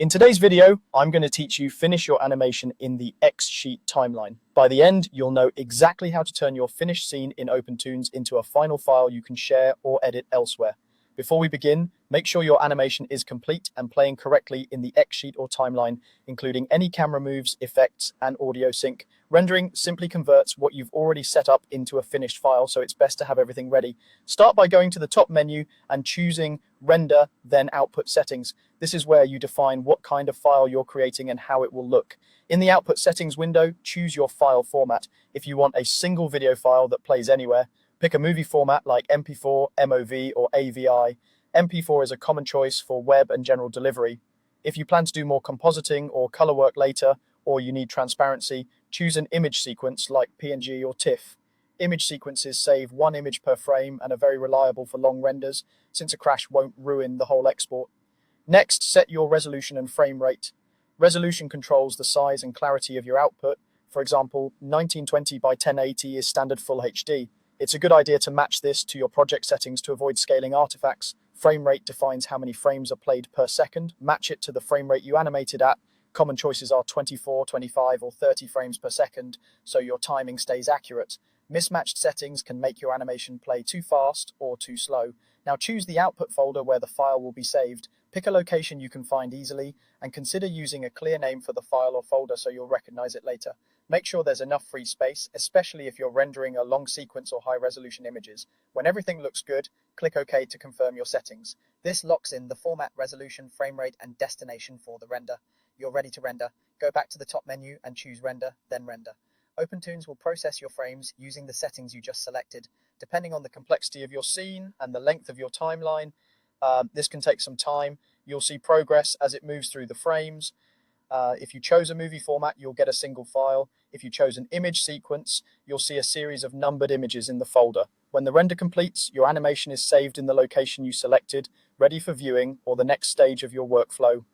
In today's video, I'm going to teach you finish your animation in the XSheet timeline. By the end, you'll know exactly how to turn your finished scene in OpenToonz into a final file you can share or edit elsewhere. Before we begin, make sure your animation is complete and playing correctly in the XSheet or timeline, including any camera moves, effects, and audio sync. Rendering simply converts what you've already set up into a finished file, so it's best to have everything ready. Start by going to the top menu and choosing Render, then Output Settings. This is where you define what kind of file you're creating and how it will look. In the Output Settings window, choose your file format. If you want a single video file that plays anywhere, pick a movie format like MP4, MOV, or AVI. MP4 is a common choice for web and general delivery. If you plan to do more compositing or color work later, or you need transparency, choose an image sequence like PNG or TIFF. Image sequences save one image per frame and are very reliable for long renders, since a crash won't ruin the whole export. Next, set your resolution and frame rate. Resolution controls the size and clarity of your output. For example, 1920 by 1080 is standard Full HD. It's a good idea to match this to your project settings to avoid scaling artifacts. Frame rate defines how many frames are played per second. Match it to the frame rate you animated at. Common choices are 24, 25, or 30 frames per second, so your timing stays accurate. Mismatched settings can make your animation play too fast or too slow. Now choose the output folder where the file will be saved. Pick a location you can find easily, and consider using a clear name for the file or folder so you'll recognize it later. Make sure there's enough free space, especially if you're rendering a long sequence or high-resolution images. When everything looks good, click OK to confirm your settings. This locks in the format, resolution, frame rate, and destination for the render. You're ready to render. Go back to the top menu and choose Render, then Render. OpenToonz will process your frames using the settings you just selected. Depending on the complexity of your scene and the length of your timeline, this can take some time. You'll see progress as it moves through the frames. If you chose a movie format, you'll get a single file. If you chose an image sequence, you'll see a series of numbered images in the folder. When the render completes, your animation is saved in the location you selected, ready for viewing or the next stage of your workflow.